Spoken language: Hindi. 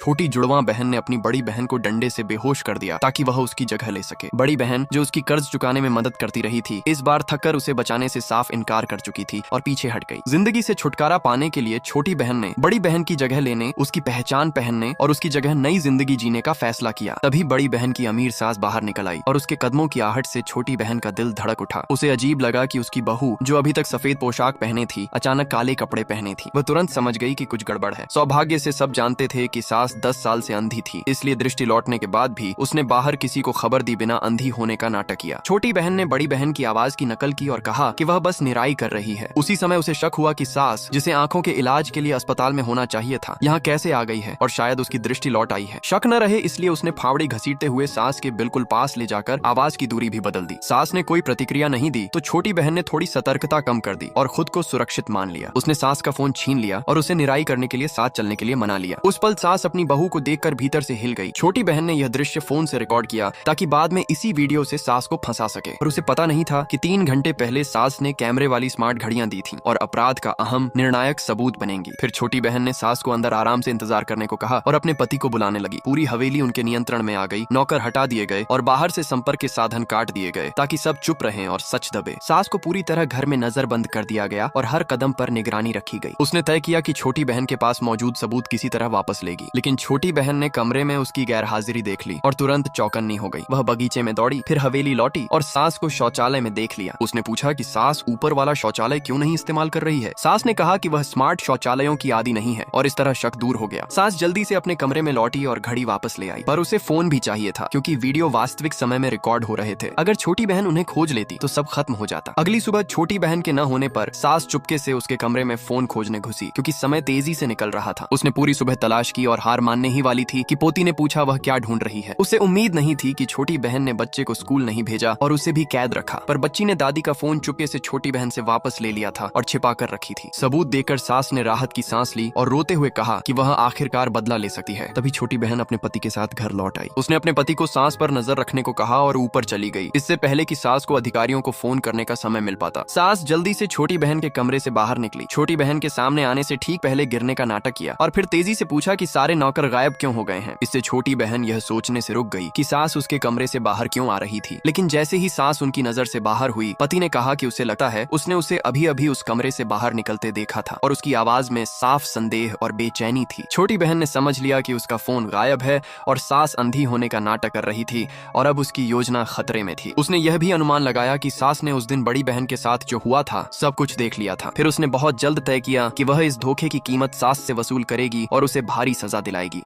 छोटी जुड़वा बहन ने अपनी बड़ी बहन को डंडे से बेहोश कर दिया ताकि वह उसकी जगह ले सके। बड़ी बहन जो उसकी कर्ज चुकाने में मदद करती रही थी, इस बार थककर उसे बचाने से साफ इनकार कर चुकी थी और पीछे हट गई। जिंदगी से छुटकारा पाने के लिए छोटी बहन ने बड़ी बहन की जगह लेने, उसकी पहचान पहनने और उसकी जगह नई जिंदगी जीने का फैसला किया। तभी बड़ी बहन की अमीर सास बाहर निकल आई और उसके कदमों की आहट से छोटी बहन का दिल धड़क उठा। उसे अजीब लगा कि उसकी बहू जो अभी तक सफेद पोशाक पहने थी, अचानक काले कपड़े पहने थी। वह तुरंत समझ गई कि कुछ गड़बड़ है। सौभाग्य से सब जानते थे कि सास 10 साल से अंधी थी, इसलिए दृष्टि लौटने के बाद भी उसने बाहर किसी को खबर दी बिना अंधी होने का नाटक किया। छोटी बहन ने बड़ी बहन की आवाज की नकल की और कहा कि वह बस निराई कर रही है। उसी समय उसे शक हुआ कि सास, जिसे आंखों के इलाज के लिए अस्पताल में होना चाहिए था, यहाँ कैसे आ गई है और शायद उसकी दृष्टि लौट आई है। शक न रहे इसलिए उसने फावड़ी घसीटते हुए सास के बिल्कुल पास ले जाकर आवाज की दूरी भी बदल दी। सास ने कोई प्रतिक्रिया नहीं दी तो छोटी बहन ने थोड़ी सतर्कता कम कर दी और खुद को सुरक्षित मान लिया। उसने सास का फोन छीन लिया और उसे निराई करने के लिए साथ चलने के लिए मना लिया। उस पल सास अपनी बहू को देखकर भीतर से हिल गई। छोटी बहन ने यह दृश्य फोन से रिकॉर्ड किया ताकि बाद में इसी वीडियो से सास को फंसा सके, और उसे पता नहीं था कि 3 घंटे पहले सास ने कैमरे वाली स्मार्ट घड़ियां दी थीं और अपराध का अहम निर्णायक सबूत बनेंगी। फिर छोटी बहन ने सास को अंदर आराम से इंतजार करने को कहा और अपने पति को बुलाने लगी। पूरी हवेली उनके नियंत्रण में आ गई। नौकर हटा दिए गए और बाहर से संपर्क के साधन काट दिए गए ताकि सब चुप रहें और सच दबे। सास को पूरी तरह घर में नजरबंद कर दिया गया और हर कदम पर निगरानी रखी गई। उसने तय किया कि छोटी बहन के पास मौजूद सबूत किसी तरह वापस लेगी, लेकिन छोटी बहन ने कमरे में उसकी गैरहाजिरी देख ली और तुरंत चौकन्नी हो गई। वह बगीचे में दौड़ी, फिर हवेली लौटी और सास को शौचालय में देख लिया। उसने पूछा कि सास ऊपर वाला शौचालय क्यों नहीं इस्तेमाल कर रही है। सास ने कहा कि वह स्मार्ट शौचालयों की आदी नहीं है और इस तरह शक दूर हो गया। सास जल्दी से अपने कमरे में लौटी और घड़ी वापस ले आई, पर उसे फोन भी चाहिए था क्योंकि वीडियो वास्तविक समय में रिकॉर्ड हो रहे थे। अगर छोटी बहन उन्हें खोज लेती तो सब खत्म हो जाता। अगली सुबह छोटी बहन के न होने पर सास चुपके से उसके कमरे में फोन खोजने घुसी क्योंकि समय तेजी से निकल रहा था। उसने पूरी सुबह तलाश की और हार मानने ही वाली थी कि पोती ने पूछा वह क्या ढूंढ रही है। उसे उम्मीद नहीं थी कि छोटी बहन ने बच्चे को स्कूल नहीं भेजा और उसे भी कैद रखा, पर बच्ची ने दादी का फोन चुपके से छोटी बहन से वापस ले लिया था और छिपा कर रखी थी। सबूत देकर सास ने राहत की सांस ली और रोते हुए कहा कि वह आखिरकार बदला ले सकती है। तभी छोटी बहन अपने पति के साथ घर लौट आई। उसने अपने पति को सांस पर नजर रखने को कहा और ऊपर चली गई, इससे पहले कि सास को अधिकारियों को फोन करने का समय मिल पाता। सास जल्दी से छोटी बहन के कमरे से बाहर निकली, छोटी बहन के सामने आने से ठीक पहले गिरने का नाटक किया और फिर तेजी से पूछा कि सारे नौकर गायब क्यों हो गए हैं। इससे छोटी बहन यह सोचने से रुक गई कि सास उसके कमरे से बाहर क्यों आ रही थी, लेकिन जैसे ही सास उनकी नजर से बाहर हुई, पति ने कहा कि उसे लगता है उसने उसे अभी अभी उस कमरे से बाहर निकलते देखा था और उसकी आवाज में साफ संदेह और बेचैनी थी। छोटी बहन ने समझ लिया कि उसका फोन गायब है और सास अंधी होने का नाटक कर रही थी और अब उसकी योजना खतरे में थी। उसने यह भी अनुमान लगाया कि सास ने उस दिन बड़ी बहन के साथ जो हुआ था सब कुछ देख लिया था। फिर उसने बहुत जल्द तय किया कि वह इस धोखे की कीमत सास से वसूल करेगी और उसे भारी सजा दिलाएगी।